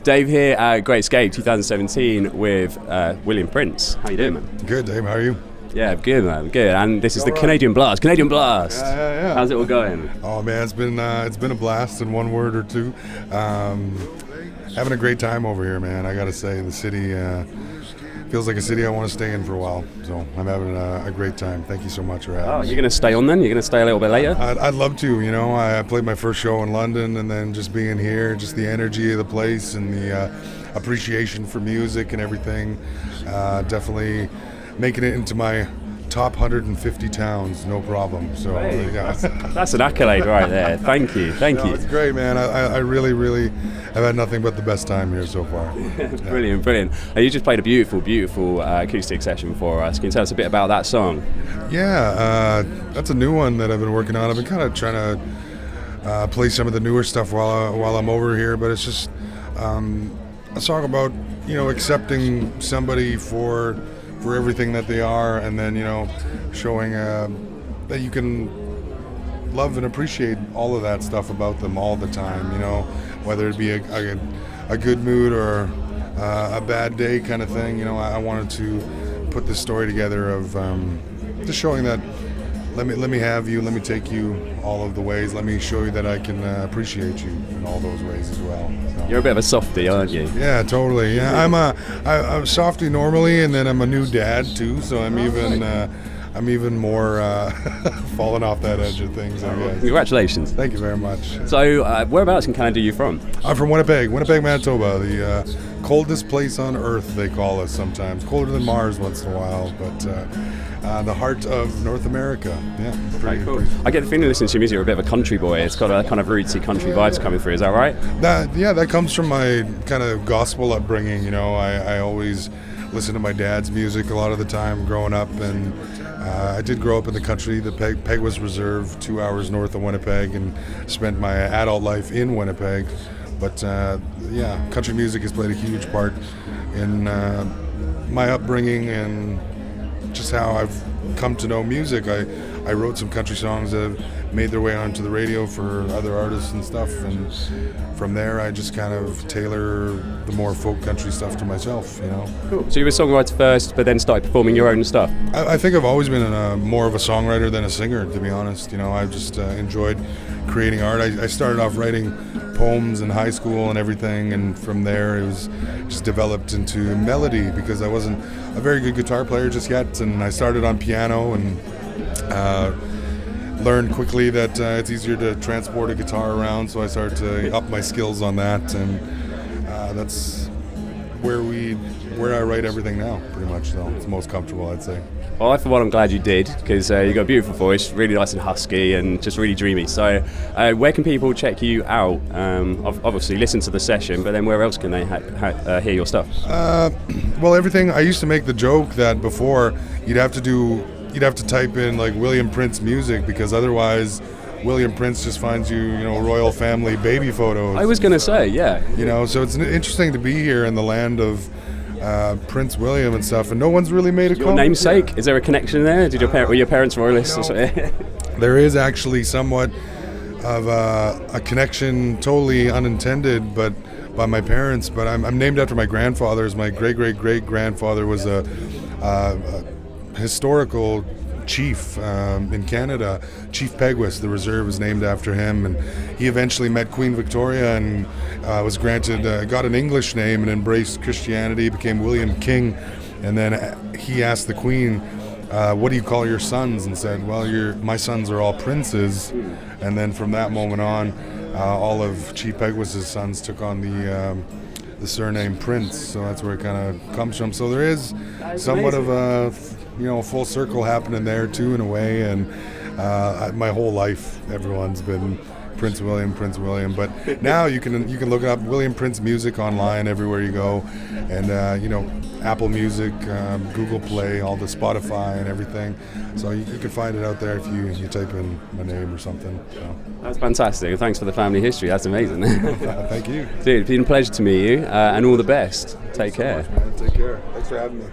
It's Dave here at Great Escape 2017 with William Prince. How you doing, man? Good, Dave. How are you? Yeah, good, man. Good. And this is the Canadian Blast. Canadian Blast. Yeah. How's it all going? Oh man, it's been a blast in one word or two. Having a great time over here, man. I gotta say, the city feels like a city I want to stay in for a while. So I'm having a great time. Thank you so much for having me. You're gonna stay on then? You're gonna stay a little bit later? I'd love to. You know, I played my first show in London, and then just being here, just the energy of the place and the appreciation for music and everything, definitely making it into my top 150 towns, no problem. So yeah. That's an accolade right there. Thank you. It's great, man. I really have had nothing but the best time here so far. Brilliant. You just played a beautiful acoustic session for us. Can you tell us a bit about that song? Yeah, that's a new one that I've been working on. I've been kind of trying to play some of the newer stuff while I'm over here, but it's just a song about, you know, accepting somebody for everything that they are, and then, you know, showing that you can love and appreciate all of that stuff about them all the time, you know, whether it be a good mood or a bad day kind of thing. You know, I wanted to put this story together of just showing that let me have you, let me take you all of the ways, let me show you that I can appreciate you in all those ways as well. So. You're a bit of a softie, aren't you? Yeah, totally. Yeah, I'm a softie normally, and then I'm a new dad too, so I'm even more falling off that edge of things, I guess. Congratulations. Thank you very much. So, whereabouts in Canada are you from? I'm from Winnipeg, Manitoba, the coldest place on Earth, they call us sometimes. Colder than Mars once in a while, but the heart of North America. Yeah, pretty cool. I get the feeling listening to your music, you're a bit of a country boy. It's got a kind of rootsy country vibes coming through. Is that right? That comes from my kind of gospel upbringing. You know, I always listened to my dad's music a lot of the time growing up, and I did grow up in the country. The Peg was Reserve, 2 hours north of Winnipeg, and spent my adult life in Winnipeg. But country music has played a huge part in my upbringing and just how I've come to know music. I wrote some country songs that have made their way onto the radio for other artists and stuff, and from there I just kind of tailor the more folk country stuff to myself, you know. Cool. So you were a songwriter first, but then started performing your own stuff? I think I've always been more of a songwriter than a singer, to be honest. You know, I've just enjoyed creating art. I started off writing poems in high school and everything, and from there it was just developed into melody because I wasn't a very good guitar player just yet, and I started on piano and learned quickly that it's easier to transport a guitar around, so I started to up my skills on that, and that's where I write everything now, pretty much. So it's most comfortable, I'd say. Well, for one, I'm glad you did, because you got a beautiful voice, really nice and husky, and just really dreamy. So, where can people check you out? Obviously, listen to the session, but then where else can they hear your stuff? Well, everything. I used to make the joke that before you'd have to type in like William Prince music, because otherwise William Prince just finds you know, royal family baby photos. I was going to say, yeah. You know, so it's interesting to be here in the land of Prince William and stuff, and no one's really made a comment. Your namesake? Is there a connection there? Were your parents royalists or something? There is actually somewhat of a connection, totally unintended, but by my parents. But I'm named after my grandfathers. My great-great-great-grandfather was a historical chief in Canada. Chief Pegwas, the reserve, is named after him, and he eventually met Queen Victoria and was granted, got an English name and embraced Christianity, became William King, and then he asked the Queen, what do you call your sons? And said, well, my sons are all princes. And then from that moment on, all of Chief Pegwas' sons took on the surname Prince, so that's where it kind of comes from. So there is somewhat of a full circle happening there too, in a way, and my whole life everyone's been Prince William, but now you can look up William Prince music online everywhere you go, and Apple Music, Google Play, all the Spotify and everything, so you can find it out there if you type in my name or something. So. That's fantastic. Thanks for the family history. That's amazing. Thank you. Dude, it's been a pleasure to meet you, and all the best. Take care. So much, man. Take care. Thanks for having me.